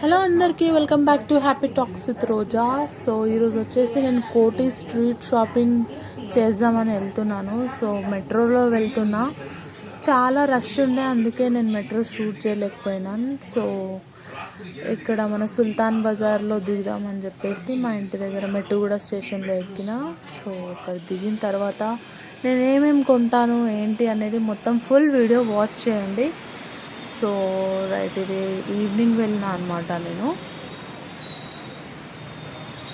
Hello అందరికీ welcome back to happy talks with Roja. So ఈరోజు వచ్చేసి నేను కోటి స్ట్రీట్ షాపింగ్ చేద్దామని వెళ్తున్నాను. సో మెట్రోలో వెళ్తున్నా, చాలా రష్ ఉండే, అందుకే నేను మెట్రో షూట్ చేయలేకపోయినాను. సో ఇక్కడ మన సుల్తాన్ బజార్లో దిగుదామని చెప్పేసి మా ఇంటి దగ్గర మెట్టుగూడ స్టేషన్లో ఎక్కిన. సో అక్కడ దిగిన తర్వాత నేను ఏమేమి కొంటాను ఏంటి అనేది మొత్తం ఫుల్ వీడియో వాచ్ చేయండి. సో రైట్, ఇది ఈవినింగ్ వెళ్ళిన అనమాట నేను.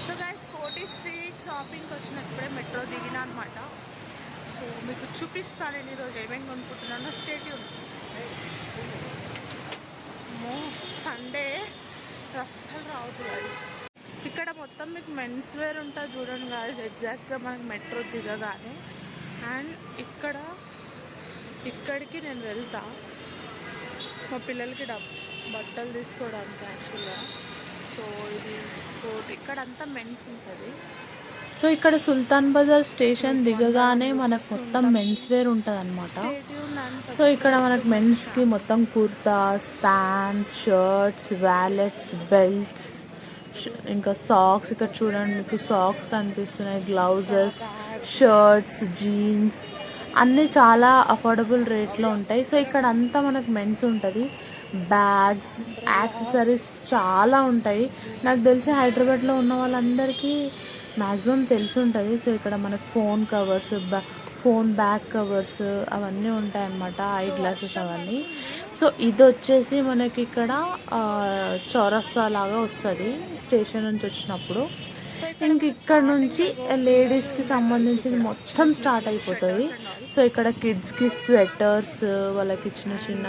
సో గైస్, కోటి స్ట్రీట్ షాపింగ్కి వచ్చిన ఇప్పుడే మెట్రో దిగిన అనమాట. సో మీకు చూపిస్తాను నేను ఈరోజు ఏమేమి కొనుక్కుంటున్నానో. స్టేట్ సండే అస్సలు రావద్దు గైస్. ఇక్కడ మొత్తం మీకు మెన్స్ వేర్ ఉంటుంది చూడండి గైస్, ఎగ్జాక్ట్గా మనకి మెట్రో దిగగానే. అండ్ ఇక్కడికి నేను వెళ్తా మా పిల్లలకి బట్టలు తీసుకోవడానికి యాక్చువల్గా. సో ఇది కోటి, ఇక్కడ అంతా మెన్స్ ఉంటుంది. సో ఇక్కడ సుల్తాన్ బజార్ స్టేషన్ దిగగానే మనకు మొత్తం మెన్స్ వేర్ ఉంటుంది అనమాట. సో ఇక్కడ మనకు మెన్స్కి మొత్తం kurtas, pants, shirts, wallets, belts, ఇంకా సాక్స్. ఇక్కడ చూడండి మీకు సాక్స్ కనిపిస్తున్నాయి, గ్లౌజెస్, షర్ట్స్, జీన్స్ అన్నీ చాలా అఫోర్డబుల్ రేట్లో ఉంటాయి. సో ఇక్కడ అంతా మనకు మెన్స్ ఉంటుంది. బ్యాగ్స్, యాక్సెసరీస్ చాలా ఉంటాయి. నాకు తెలిసి హైదరాబాద్లో ఉన్న వాళ్ళందరికీ మ్యాక్సిమం తెలిసి ఉంటుంది. సో ఇక్కడ మనకు phone covers, phone back covers అవన్నీ ఉంటాయి అన్నమాట, ఐ గ్లాసెస్ అవన్నీ. సో ఇది వచ్చేసి మనకి ఇక్కడ చౌరస్తా లాగా వస్తుంది స్టేషన్ నుంచి వచ్చినప్పుడు. ఇంక ఇక్కడ నుంచి లేడీస్కి సంబంధించింది మొత్తం స్టార్ట్ అయిపోతుంది. సో ఇక్కడ కిడ్స్కి స్వెటర్స్, వాళ్ళకి చిన్న చిన్న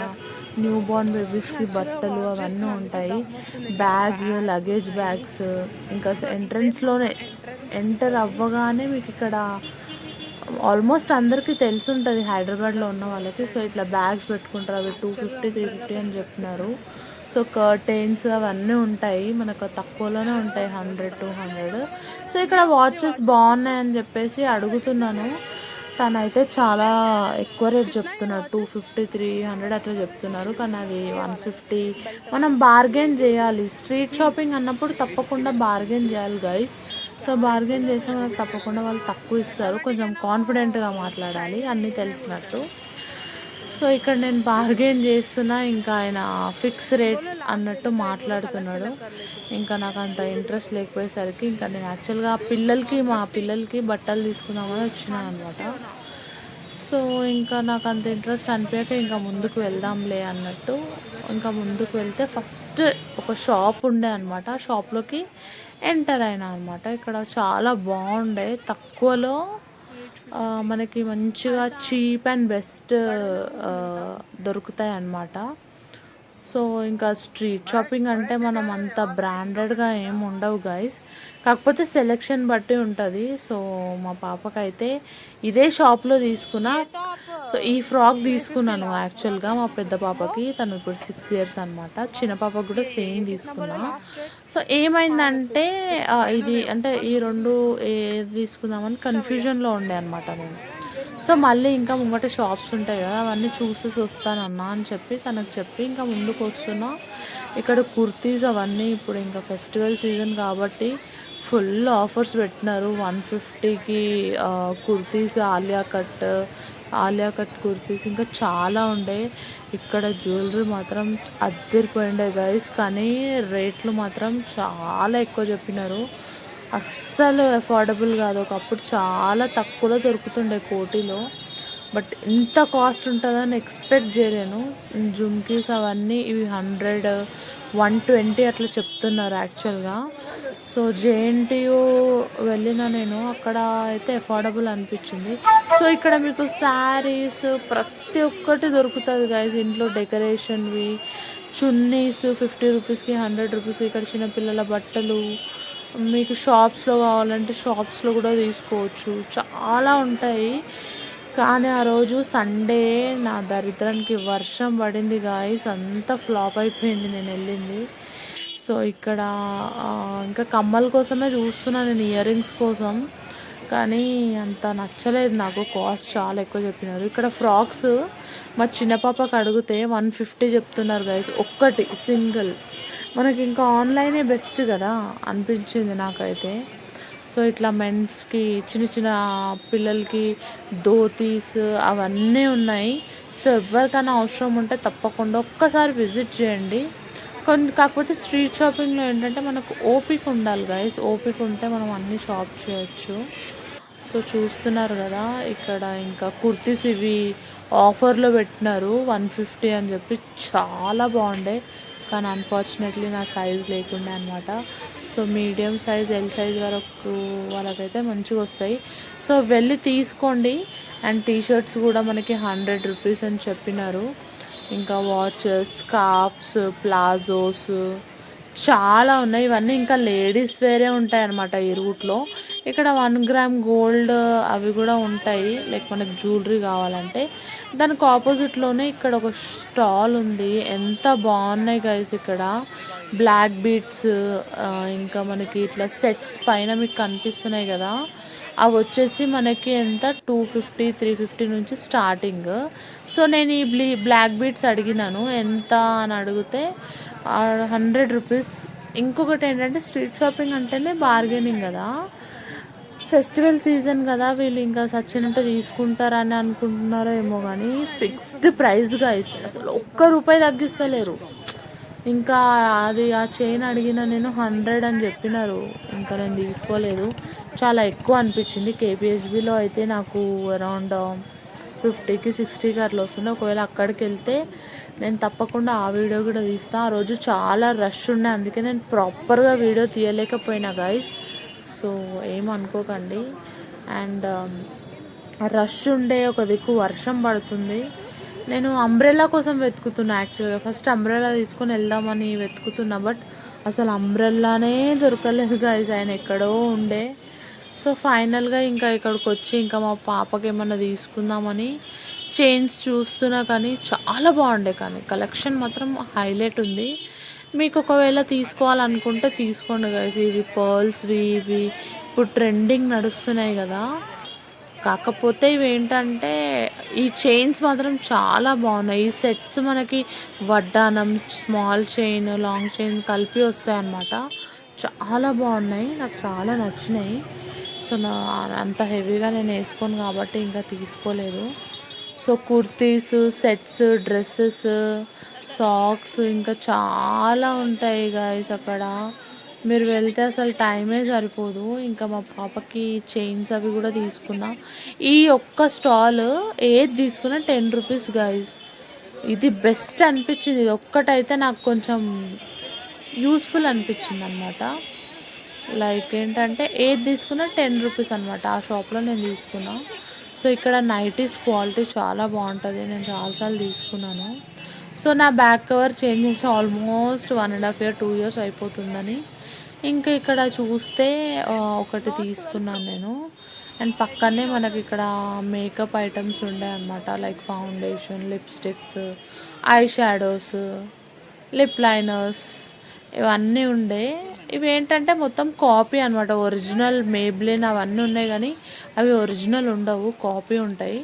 న్యూ బోర్న్ బేబీస్కి బట్టలు అవన్నీ ఉంటాయి. Bags, luggage bags. ఇంకా ఎంట్రన్స్లోనే ఎంటర్ అవ్వగానే మీకు ఇక్కడ ఆల్మోస్ట్ అందరికీ తెలిసి ఉంటుంది హైదరాబాద్లో ఉన్న వాళ్ళకి. సో ఇట్లా బ్యాగ్స్ పెట్టుకుంటారు, అవి 250, 350 అని చెప్తున్నారు. సో కర్టెన్స్ అవన్నీ ఉంటాయి, మనకు తక్కువలోనే ఉంటాయి, 100, 200. సో ఇక్కడ వాచెస్ బాగున్నాయని చెప్పేసి అడుగుతున్నాను. తనైతే చాలా ఎక్కువ రేట్ చెప్తున్నారు, 250, 300 అట్లా చెప్తున్నారు. కానీ అది 150. మనం బార్గెన్ చేయాలి. స్ట్రీట్ షాపింగ్ అన్నప్పుడు తప్పకుండా బార్గెన్ చేయాలి గైస్. సో బార్గెన్ చేస్తే మనకు తప్పకుండా వాళ్ళు తక్కువ ఇస్తారు. కొంచెం కాన్ఫిడెంట్గా మాట్లాడాలి, అన్నీ తెలిసినట్టు. సో ఇక్కడ నేను బార్గెన్ చేస్తున్నా, ఇంకా ఆయన ఫిక్స్ రేట్ అన్నట్టు మాట్లాడుతున్నాడు. ఇంకా నాకు అంత ఇంట్రెస్ట్ లేకపోయేసరికి ఇంకా నేను యాక్చువల్గా మా పిల్లలకి బట్టలు తీసుకుందామని వచ్చినాను అనమాట. సో ఇంకా నాకు అంత ఇంట్రెస్ట్ అనిపించక ఇంకా ముందుకు వెళ్దాంలే అన్నట్టు ఇంకా ముందుకు వెళ్తే ఫస్ట్ ఒక షాప్ ఉండే అనమాట. ఆ షాప్లోకి ఎంటర్ అయినా అనమాట. ఇక్కడ చాలా బాగుండే, తక్కువలో మనకి మంచిగా చీప్ అండ్ బెస్ట్ దొరుకుతాయి అన్నమాట. సో ఇంకా స్ట్రీట్ షాపింగ్ అంటే మనం అంత బ్రాండెడ్గా ఏమి ఉండవు గైస్, కాకపోతే సెలెక్షన్ బట్టి ఉంటుంది. సో మా పాపకైతే ఇదే షాప్లో తీసుకున్నా. సో ఈ ఫ్రాక్ తీసుకున్నాను యాక్చువల్గా మా పెద్ద పాపకి, తను ఇప్పుడు 6 years అనమాట. చిన్న పాపకు కూడా సేమ్ తీసుకున్నా. సో ఏమైందంటే ఇది అంటే ఈ రెండు ఏది తీసుకుందామని కన్ఫ్యూజన్లో ఉండే అనమాట నేను. సో మళ్ళీ ఇంకా ముంగట షాప్స్ ఉంటాయి కదా, అవన్నీ చూసేసి వస్తానన్నా అని చెప్పి తనకు చెప్పి ఇంకా ముందుకు వస్తున్నా. ఇక్కడ కుర్తీస్ అవన్నీ ఇప్పుడు ఇంకా ఫెస్టివల్ సీజన్ కాబట్టి ఫుల్ ఆఫర్స్ పెట్టినారు. 150కి కుర్తీస్, ఆలియా కట్ కుర్తీస్ ఇంకా చాలా ఉండే. ఇక్కడ జ్యువెలరీ మాత్రం అద్దరిపోయిండే గైస్, కానీ రేట్లు మాత్రం చాలా ఎక్కువ చెప్పినారు. అస్సలు అఫోర్డబుల్ కాదు. ఒకప్పుడు చాలా తక్కువలో దొరుకుతుండే కోటిలో, బట్ ఇంత కాస్ట్ ఉంటుందని ఎక్స్పెక్ట్ చేయలేను. జుమ్కీస్ అవన్నీ ఇవి 100, 120 అట్లా చెప్తున్నారు యాక్చువల్గా. సో జేఎన్టీయూ వెళ్ళిన నేను, అక్కడ అయితే అఫోర్డబుల్ అనిపించింది. సో ఇక్కడ మీకు శారీస్ ప్రతి ఒక్కటి దొరుకుతుంది గైస్. ఇంట్లో డెకరేషన్వి, చున్నీస్ 50 రూపీస్కి, 100 రూపీస్కి. ఇక్కడ చిన్నపిల్లల బట్టలు మీకు షాప్స్లో కావాలంటే షాప్స్లో కూడా తీసుకోవచ్చు, చాలా ఉంటాయి. కానీ ఆ రోజు సండే నా దరిద్రానికి వర్షం పడింది గాయస్, అంతా ఫ్లాప్ అయిపోయింది నేను వెళ్ళింది. సో ఇక్కడ ఇంకా కమ్మల కోసమే చూస్తున్నా నేను, ఇయర్ రింగ్స్ కోసం. కానీ అంత నచ్చలేదు నాకు, కాస్ట్ చాలా ఎక్కువ చెప్పినారు. ఇక్కడ ఫ్రాక్స్ మా చిన్న పాపకు అడిగితే 150 చెప్తున్నారు గైస్, ఒక్కటి సింగిల్. మనకి ఇంకా ఆన్లైనే బెస్ట్ కదా అనిపించింది నాకైతే. సో ఇట్లా మెన్స్కి చిన్న చిన్న పిల్లలకి ధోతీస్ అవన్నీ ఉన్నాయి. సో ఎవరికైనా అవసరం ఉంటే తప్పకుండా ఒక్కసారి విజిట్ చేయండి. కాకపోతే స్ట్రీట్ షాపింగ్లో ఏంటంటే మనకు ఓపిక ఉండాలి గైస్. ఓపిక ఉంటే మనం అన్ని షాప్ చేయొచ్చు. సో చూస్తున్నారు కదా ఇక్కడ ఇంకా కుర్తీస్ ఇవి ఆఫర్లో పెట్టినారు 150 అని చెప్పి, చాలా బాగుండే. కానీ అన్ఫార్చునేట్లీ నా సైజ్ లేకుండే అనమాట. So medium size L size వరకు వాళ్ళకైతే మంచిగా వస్తాయి. సో వెళ్ళి తీసుకోండి. అండ్ టీషర్ట్స్ కూడా మనకి 100 రూపీస్ అని చెప్పినారు. ఇంకా వాచెస్, స్కార్ఫ్స్, ప్లాజోస్ చాలా ఉన్నాయి. ఇవన్నీ ఇంకా లేడీస్ వేరే ఉంటాయి అన్నమాట ఈ రూట్లో. ఇక్కడ 1 గ్రామ్ గోల్డ్ అవి కూడా ఉంటాయి, లైక్ మనకు జ్యువెలరీ కావాలంటే. దానికి ఆపోజిట్లోనే ఇక్కడ ఒక స్టాల్ ఉంది. ఎంత బాగున్నాయి గైస్ ఇక్కడ బ్లాక్ బీడ్స్, ఇంకా మనకి ఇట్లా సెట్స్ పైన మీకు కనిపిస్తున్నాయి కదా, అవి వచ్చేసి మనకి ఎంత 250 350 నుంచి స్టార్టింగ్. సో నేను ఈ బ్లాక్ బీడ్స్ అడిగినాను ఎంత అని అడిగితే 100 రూపీస్. ఇంకొకటి ఏంటంటే స్ట్రీట్ షాపింగ్ అంటేనే బార్గెనింగ్ కదా. ఫెస్టివల్ సీజన్ కదా, వీళ్ళు ఇంకా సచ్చినట్టు తీసుకుంటారని అనుకుంటున్నారో ఏమో కానీ ఫిక్స్డ్ ప్రైస్గా ఇస్తారు, అసలు ₹1 తగ్గిస్తలేరు. ఇంకా అది ఆ చైన్ అడిగిన నేను 100 అని చెప్పినారు. ఇంకా నేను తీసుకోలేదు, చాలా ఎక్కువ అనిపించింది. కేపీహెచ్బిలో అయితే నాకు అరౌండ్ 50కి 60కి అట్లా వస్తుంది. ఒకవేళ అక్కడికి వెళ్తే నేను తప్పకుండా ఆ వీడియో కూడా తీస్తాను. ఆ రోజు చాలా రష్ ఉండే, అందుకే నేను ప్రాపర్గా వీడియో తీయలేకపోయినా గైస్. సో ఏమనుకోకండి. అండ్ రష్ ఉండే, ఒక దిక్కు వర్షం పడుతుంది. నేను అంబ్రెల్లా కోసం వెతుకుతున్నా యాక్చువల్గా. ఫస్ట్ అంబ్రెల్లా తీసుకొని వెళ్దామని వెతుకుతున్నా, బట్ అసలు అంబ్రెల్లానే దొరకలేదు గైస్, ఆయన ఎక్కడో ఉండే. సో ఫైనల్గా ఇంకా ఇక్కడికి వచ్చి ఇంకా మా పాపకి ఏమన్నా తీసుకుందామని చైన్స్ చూస్తున్నా, కానీ చాలా బాగుండే. కానీ కలెక్షన్ మాత్రం హైలైట్ ఉంది. మీకు ఒకవేళ తీసుకోవాలనుకుంటే తీసుకోండి గైస్. ఇవి పర్ల్స్వి, ఇవి ఇప్పుడు ట్రెండింగ్ నడుస్తున్నాయి కదా. కాకపోతే ఇవి ఏంటంటే ఈ చైన్స్ మాత్రం చాలా బాగున్నాయి. ఈ సెట్స్ మనకి వడ్డానం, స్మాల్ చైన్, లాంగ్ చైన్ కలిపి వస్తాయి అన్నమాట. చాలా బాగున్నాయి, నాకు చాలా నచ్చినాయి. సో అంత హెవీగా నేను వేసుకోను కాబట్టి ఇంకా తీసుకోలేదు. So kurtis, sets, dresses, socks ఇంకా చాలా ఉంటాయి గాయస్ అక్కడ. మీరు వెళ్తే అసలు టైమే సరిపోదు. ఇంకా మా పాపకి చైన్స్ అవి కూడా తీసుకున్నా. ఈ ఒక్క స్టాల్ ఏది తీసుకున్నా 10 రూపీస్ గాయస్. ఇది బెస్ట్ అనిపించింది. ఇది ఒక్కటైతే నాకు కొంచెం యూస్ఫుల్ అనిపించింది అనమాట. లైక్ ఏంటంటే ఏది తీసుకున్నా 10 రూపీస్ అనమాట. ఆ షాప్లో నేను తీసుకున్నా. సో ఇక్కడ నైటీస్ క్వాలిటీ చాలా బాగుంటుంది, నేను చాలాసార్లు తీసుకున్నాను. సో నా బ్యాక్ కవర్ చేంజ్ చేసి ఆల్మోస్ట్ 1.5 year 2 years అయిపోతుందని ఇంకా ఇక్కడ చూస్తే ఒకటి తీసుకున్నాను నేను. అండ్ పక్కనే మనకి ఇక్కడ మేకప్ ఐటమ్స్ ఉండే అనమాట, like foundation, lipsticks, I shadows, lip liners ఇవన్నీ ఉండే. ఇవి ఏంటంటే మొత్తం కాపీ అనమాట, ఒరిజినల్ మేబ్లిన్ అవన్నీ ఉన్నాయి కానీ అవి ఒరిజినల్ ఉండవు, కాపీ ఉంటాయి.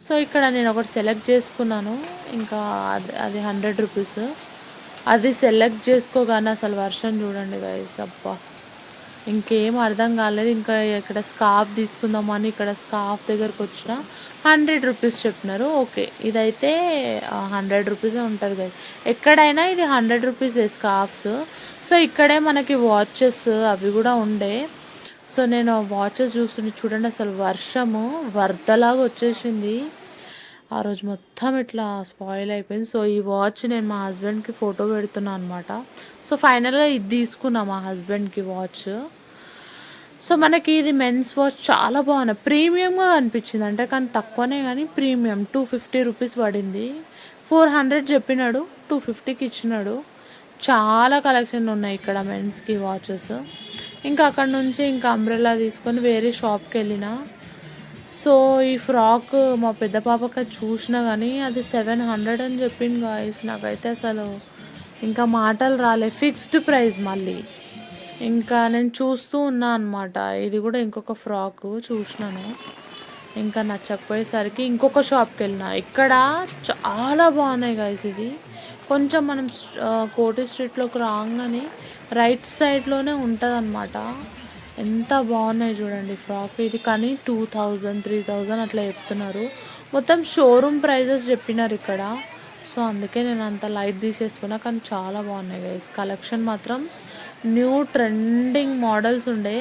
సో ఇక్కడ నేను ఒకటి సెలెక్ట్ చేసుకున్నాను. ఇంకా అది 100 రూపీస్. అది సెలెక్ట్ చేసుకోగానే అసలు వర్షం చూడండి గైస్, అబ్బా ఇంకేం అర్థం కాలేదు. ఇంకా ఇక్కడ స్కార్ఫ్ తీసుకుందామని ఇక్కడ స్కార్ఫ్ దగ్గరకు వచ్చిన 100 రూపీస్ చెప్పినారు. ఓకే ఇదైతే 100 రూపీసే ఉంటుంది కదా, ఎక్కడైనా ఇది 100 రూపీసే స్కార్ఫ్స్. సో ఇక్కడే మనకి వాచెస్ అవి కూడా ఉండే. సో నేను వాచెస్ చూడండి, అసలు వర్షము వరదలాగా వచ్చేసింది. ఆ రోజు మొత్తం ఇట్లా స్పాయిల్ అయిపోయింది. సో ఈ వాచ్ నేను మా హస్బెండ్కి ఫోటో పెడుతున్నాను అనమాట. సో ఫైనల్గా ఇది తీసుకున్నా మా హస్బెండ్కి వాచ్. సో మనకి ఇది మెన్స్ వాచ్ చాలా బాగున్నాయి, ప్రీమియంగా అనిపించింది. అంటే కానీ తక్కువనే కానీ ప్రీమియం. 250 రూపీస్ పడింది. 400 చెప్పినాడు, 250కి ఇచ్చినాడు. చాలా కలెక్షన్ ఉన్నాయి ఇక్కడ మెన్స్కి వాచెస్. ఇంకా అక్కడ నుంచి ఇంకా అంబ్రెల్లా తీసుకొని వేరే షాప్కి వెళ్ళిన. సో ఈ ఫ్రాక్ మా పెద్ద పాపకి చూసినా కానీ అది 700 అని చెప్పింది గాయస్. నాకైతే అసలు ఇంకా మాటలు రాలే, ఫిక్స్డ్ ప్రైస్ మళ్ళీ. ఇంకా నేను చూస్తూ ఉన్నా అనమాట. ఇది కూడా ఇంకొక ఫ్రాక్ చూసినాను, ఇంకా నచ్చకపోయేసరికి ఇంకొక షాప్కి వెళ్ళిన. ఇక్కడ చాలా బాగున్నాయి గాయస్. ఇది కొంచెం మనం కోటి స్ట్రీట్లోకి రాగానే రైట్ సైడ్లోనే ఉంటుందన్నమాట. ఎంత బాగున్నాయి చూడండి ఫ్రాక్. ఇది కానీ 2000 3000 అట్లా చెప్తున్నారు. మొత్తం షోరూమ్ ప్రైజెస్ చెప్పినారు ఇక్కడ. సో అందుకే నేను అంత లైట్ తీసేసుకున్నా. కానీ చాలా బాగున్నాయి గైస్. కలెక్షన్ మాత్రం న్యూ ట్రెండింగ్ మోడల్స్ ఉండే.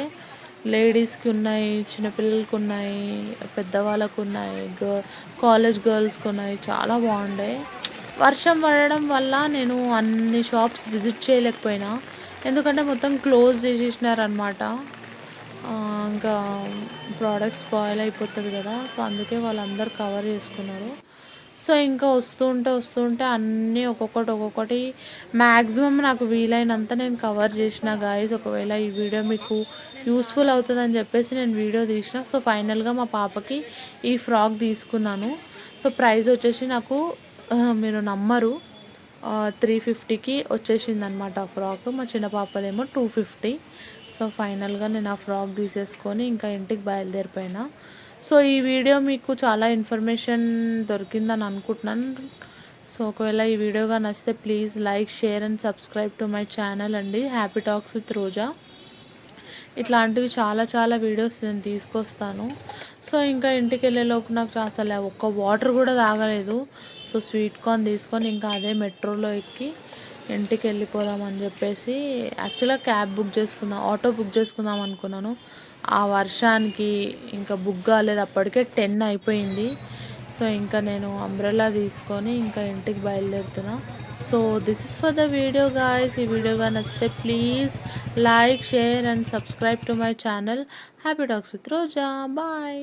లేడీస్కి ఉన్నాయి, చిన్నపిల్లలకి ఉన్నాయి, పెద్దవాళ్ళకు ఉన్నాయి, కాలేజ్ గర్ల్స్కి ఉన్నాయి. చాలా బాగుండే. వర్షం పడడం వల్ల నేను అన్ని షాప్స్ విజిట్ చేయలేకపోయినా, ఎందుకంటే మొత్తం క్లోజ్ చేసేసినారనమాట. ఇంకా ప్రోడక్ట్స్ స్పాయిల్ అయిపోతుంది కదా. సో అందుకే వాళ్ళందరూ కవర్ చేసుకున్నారు. సో ఇంకా వస్తుంటే అన్నీ ఒక్కొక్కటి మ్యాక్సిమం నాకు వీలైనంత నేను కవర్ చేసిన గాయస్. ఒకవేళ ఈ వీడియో మీకు యూస్ఫుల్ అవుతుందని చెప్పేసి నేను వీడియో తీసిన. సో ఫైనల్గా మా పాపకి ఈ ఫ్రాక్ తీసుకున్నాను. సో ప్రైస్ వచ్చేసి నాకు మీరు నమ్మరు, 350కి వచ్చేసింది అనమాట ఆ ఫ్రాక్. మా చిన్న పాపదేమో 250. సో ఫైనల్గా నేను ఆ ఫ్రాక్ తీసేసుకొని ఇంకా ఇంటికి బయలుదేరిపోయినా. సో ఈ వీడియో మీకు చాలా ఇన్ఫర్మేషన్ దొరికిందని అనుకుంటున్నాను. సో ఒకవేళ ఈ వీడియోగా నచ్చితే please like, share and subscribe to my channel అండి, హ్యాపీ టాక్స్ విత్ రోజా. ఇట్లాంటివి చాలా వీడియోస్ నేను తీసుకొస్తాను. సో ఇంకా ఇంటికి వెళ్ళేలోపు నాకు అసలు ఒక్క వాటర్ కూడా తాగలేదు. సో స్వీట్ కార్న్ తీసుకొని ఇంకా అదే మెట్రోలో ఎక్కి ఇంటికి వెళ్ళిపోదామని చెప్పేసి యాక్చువల్గా క్యాబ్ బుక్ చేసుకుందాం, ఆటో బుక్ చేసుకుందాం అనుకున్నాను. ఆ వర్షానికి ఇంకా బుక్ కాలేదు, అప్పటికే 10 అయిపోయింది. సో ఇంకా నేను అంబ్రెల్లా తీసుకొని ఇంకా ఇంటికి బయలుదేరుతున్నా. So this is for the video guys. ఈ వీడియోగా నచ్చితే please like, share and subscribe to my channel happy talks with Roja. Bye.